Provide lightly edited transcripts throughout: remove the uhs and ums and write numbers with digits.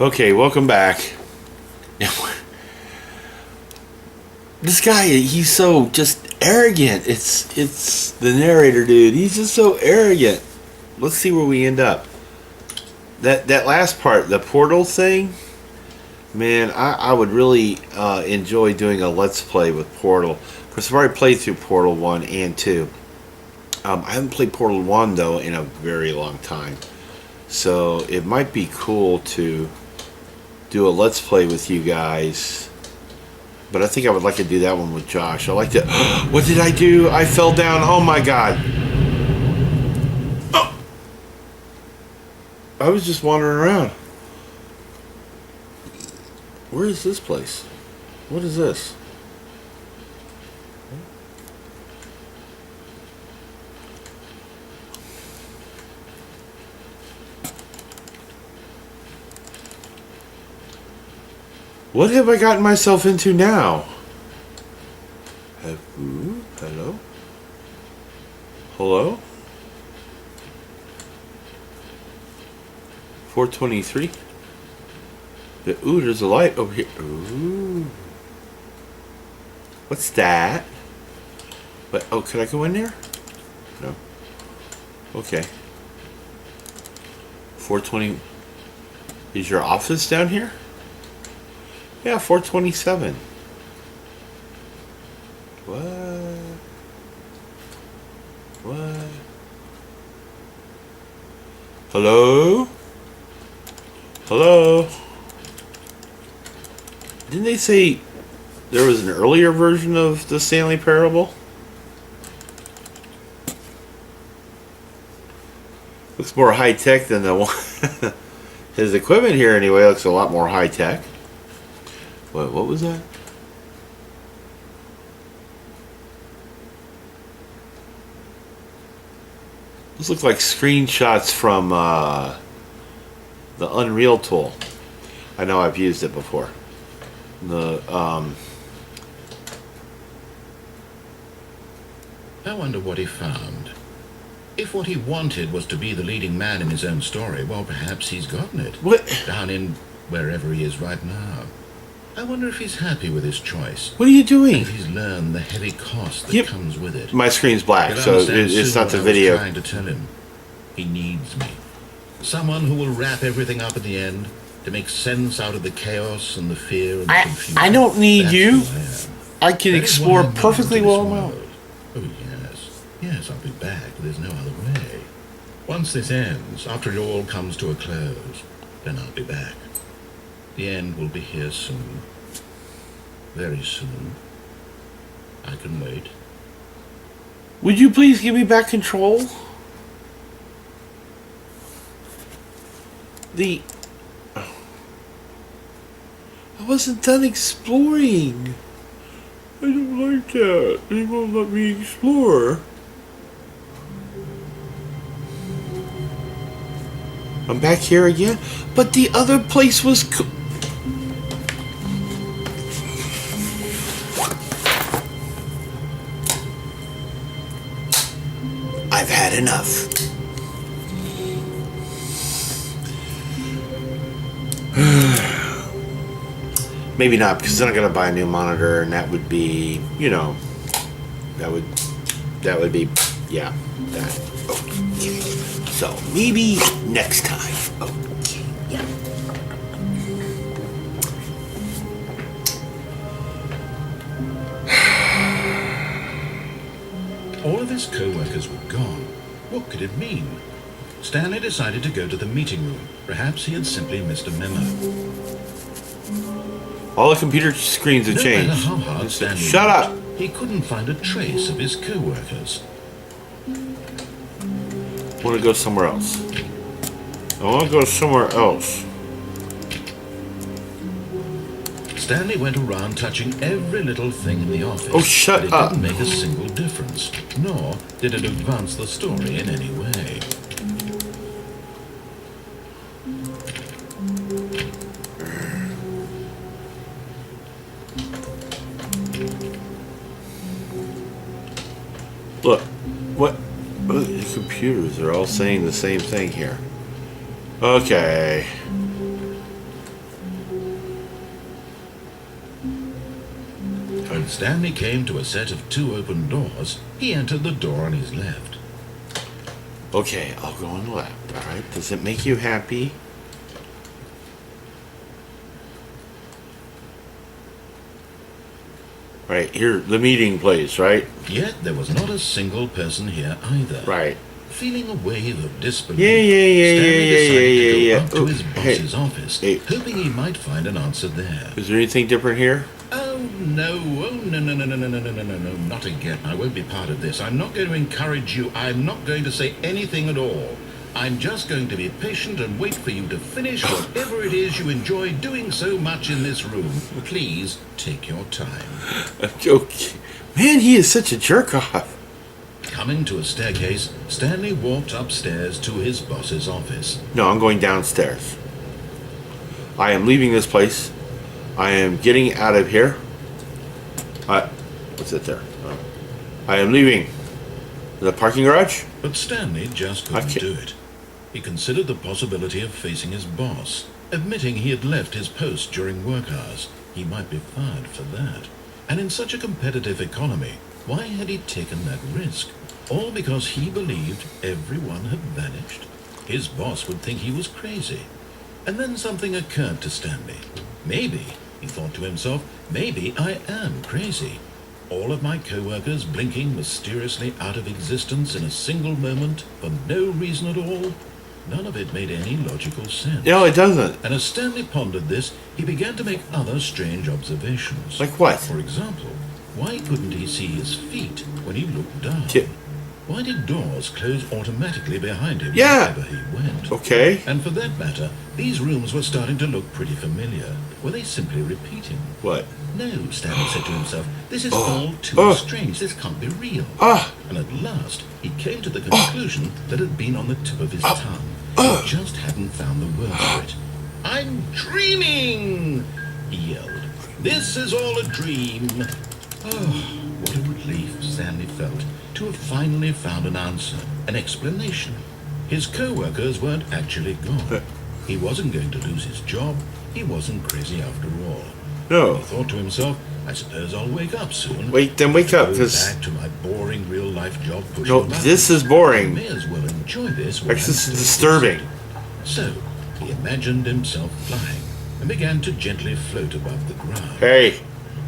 Okay, welcome back. This guy, he's so just arrogant. It's the narrator, dude. He's just so arrogant. Let's see where we end up. That last part, the portal thing, man, I would really enjoy doing a let's play with Portal. Of course, I've already played through Portal 1 and 2. I haven't played Portal 1, though, in a very long time. So it might be cool to do a let's play with you guys. But I think I would like to do that one with Josh. I like to... What did I do? I fell down. Oh, my God. Oh. I was just wandering around. Where is this place? What is this? What have I gotten myself into now? Ooh, hello? Hello? 423? Ooh, there's a light over here. Ooh. What's that? What? Oh, can I go in there? No. Okay. 420. Is your office down here? Yeah, 427. What? Hello? Hello? Didn't they say there was an earlier version of the Stanley Parable? Looks more high-tech than the one... His equipment here, anyway, looks a lot more high-tech. What was that? Those look like screenshots from the Unreal tool. I know I've used it before. I wonder what he found. If what he wanted was to be the leading man in his own story, well, perhaps he's gotten it. What? Down in wherever he is right now. I wonder if he's happy with his choice. What are you doing? If he's learned the heavy cost that comes with it. My screen's black, so it's not the video. I was trying to tell him. He needs me. Someone who will wrap everything up at the end to make sense out of the chaos and the fear and the confusion. I don't need That's you. who I can explore perfectly well now. Oh, yes. Yes, I'll be back. There's no other way. Once this ends, after it all comes to a close, then I'll be back. The end will be here soon. Very soon. I can wait. Would you please give me back control? I wasn't done exploring. I don't like that. They won't let me explore. I'm back here again? But the other place was I've had enough. Maybe not, because then I'm gonna buy a new monitor, and that would be, you know, that would be, yeah, that. Okay. So maybe next time. Okay. Yeah. All of his co-workers were gone. What could it mean? Stanley decided to go to the meeting room. Perhaps he had simply missed a memo. All the computer screens have changed. No matter how hard Stanley Shut up! He couldn't find a trace of his co-workers. I want to go somewhere else. I want to go somewhere else. Stanley went around touching every little thing in the office. Oh, shut up! up. It didn't make a single difference, nor did it advance the story in any way. Look, what? The computers are all saying the same thing here. Okay. Stanley came to a set of 2 open doors. He entered the door on his left. Okay, I'll go on the left. All right. Does it make you happy? Right here, the meeting place, right? Yet there was not a single person here either. Right. Feeling a wave of disbelief, Yeah. Stanley decided to go up to Oh, his hey, boss's office, hey. hoping he might find an answer there. Is there anything different here? Oh no, no, not again. I won't be part of this. I'm not going to encourage you. I'm not going to say anything at all. I'm just going to be patient and wait for you to finish whatever it is you enjoy doing so much in this room. Please take your time. Okay. Man, he is such a jerk off. Coming to a staircase, Stanley walked upstairs to his boss's office. No, I'm going downstairs. I am leaving this place. I am getting out of here. What's it there? Oh. I am leaving the parking garage. But Stanley just couldn't do it. He considered the possibility of facing his boss, admitting he had left his post during work hours. He might be fired for that. And in such a competitive economy, why had he taken that risk? All because he believed everyone had vanished? His boss would think he was crazy. And then something occurred to Stanley. Maybe, he thought to himself, maybe I am crazy. All of my co-workers blinking mysteriously out of existence in a single moment for no reason at all. None of it made any logical sense. No, it doesn't. And as Stanley pondered this, he began to make other strange observations. Like what? For example, why couldn't he see his feet when he looked down? Why did doors close automatically behind him wherever he went? Okay. And for that matter, these rooms were starting to look pretty familiar. Were they simply repeating? What? No, Stanley said to himself, this is all too strange. This can't be real. And at last, he came to the conclusion that had been on the tip of his tongue. He just hadn't found the word for it. I'm dreaming, he yelled. This is all a dream. Oh, what a relief Stanley felt to have finally found an answer, an explanation. His co-workers weren't actually gone. He wasn't going to lose his job. He wasn't crazy after all. No. He thought to himself, I suppose I'll wake up soon. Wake up, because back to my boring real-life job pushing no, buttons. this is boring. I may as well enjoy this. This is disturbing. So he imagined himself flying and began to gently float above the ground. Hey.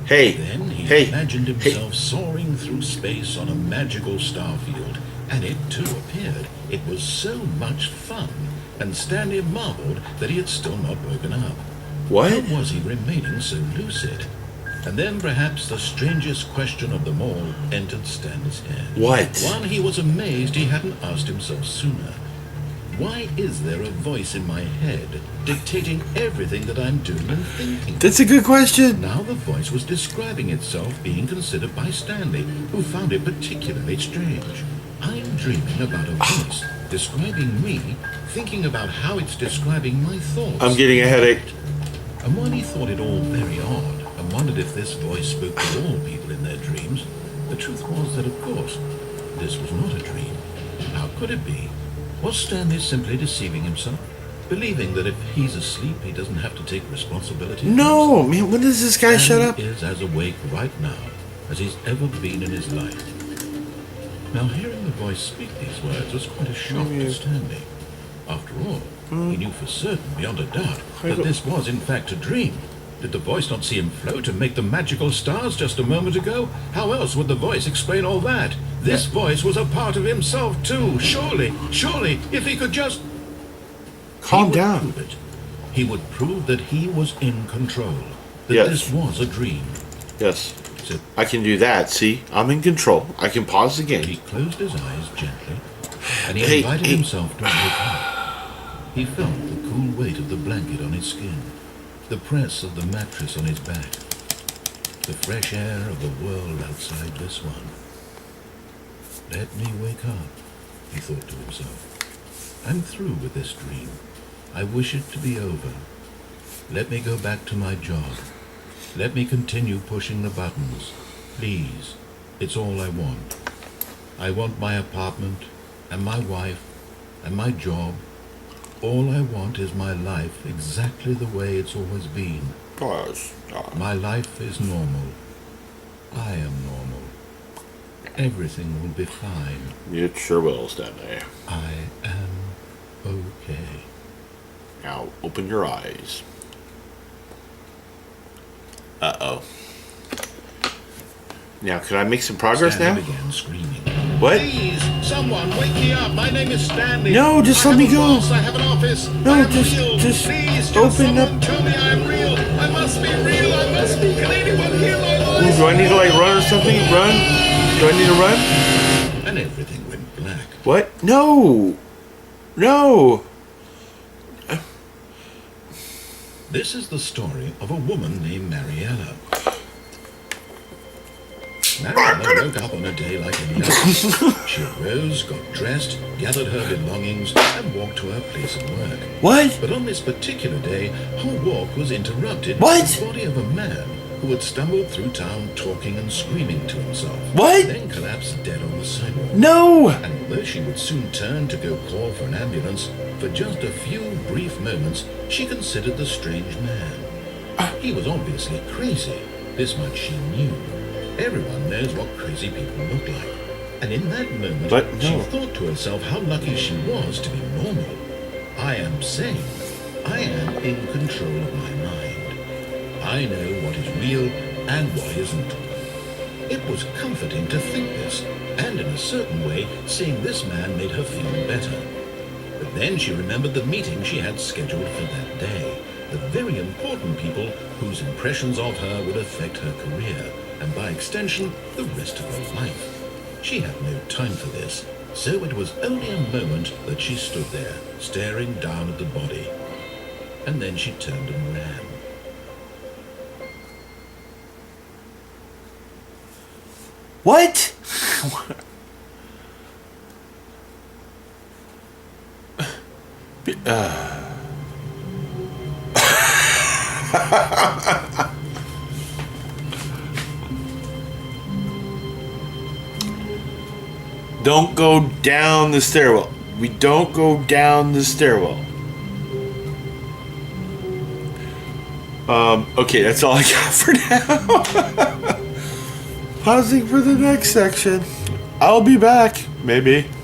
Then he imagined himself soaring through space on a magical star field, and it too appeared. It was so much fun, and Stanley marveled that he had still not woken up. What? How was he remaining so lucid? And then perhaps the strangest question of them all entered Stanley's head. What? One he was amazed he hadn't asked himself sooner. Why is there a voice in my head dictating everything that I'm doing and thinking? That's a good question. Now the voice was describing itself being considered by Stanley, who found it particularly strange. I'm dreaming about a voice describing me, thinking about how it's describing my thoughts. I'm getting a headache. And when he thought it all very odd, and wondered if this voice spoke to all people in their dreams, the truth was that, of course, this was not a dream. How could it be? Was Stanley simply deceiving himself? Believing that if he's asleep, he doesn't have to take responsibility? No, man, when does this guy shut up? Stanley is as awake right now as he's ever been in his life. Now, hearing the voice speak these words was quite a shock to Stanley. After all, he knew for certain, beyond a doubt, that this was in fact a dream. Did the voice not see him float and make the magical stars just a moment ago? How else would the voice explain all that? This voice was a part of himself too. Surely, if he could just... Calm down. Prove it. He would prove that he was in control. That this was a dream. Yes. So I can do that. See, I'm in control. I can pause the game. he closed his eyes gently, and he invited himself to wake up. He felt the cool weight of the blanket on his skin, the press of the mattress on his back, the fresh air of the world outside this one. Let me wake up, he thought to himself. I'm through with this dream. I wish it to be over. Let me go back to my job. Let me continue pushing the buttons. Please, it's all I want. I want my apartment, and my wife, and my job. All I want is my life exactly the way it's always been. Pause. My life is normal. I am normal. Everything will be fine. It sure will, Stanley. I am okay. Now, open your eyes. Uh-oh. Now, can I make some progress Stanley now? began screaming. What? Please, someone wake me up. My name is Stanley. No, just I let have me a go. boss, I have an office. No, I am just Please, open up. someone tell me I'm real. I must be real. I must be. Can anyone hear my voice? Do I need to, like, run or something? Run? Do I need to run? And everything went black. What? No! No! This is the story of a woman named Mariella. Mariella woke up on a day like any other. She arose, got dressed, gathered her belongings, and walked to her place of work. What? But on this particular day, her walk was interrupted What? by the body of a man who had stumbled through town talking and screaming to himself. What? Then collapsed dead on the sidewalk. No! And although she would soon turn to go call for an ambulance, for just a few brief moments, she considered the strange man. He was obviously crazy. This much she knew. Everyone knows what crazy people look like. And in that moment, But no. she thought to herself how lucky she was to be normal. I am sane. I am in control of my mind. I know what is real and what isn't. It was comforting to think this, and in a certain way, seeing this man made her feel better. But then she remembered the meeting she had scheduled for that day, the very important people whose impressions of her would affect her career, and by extension, the rest of her life. She had no time for this, so it was only a moment that she stood there, staring down at the body. And then she turned and ran. What? Don't go down the stairwell. We don't go down the stairwell. Okay, that's all I got for now. Pausing for the next section. I'll be back, maybe.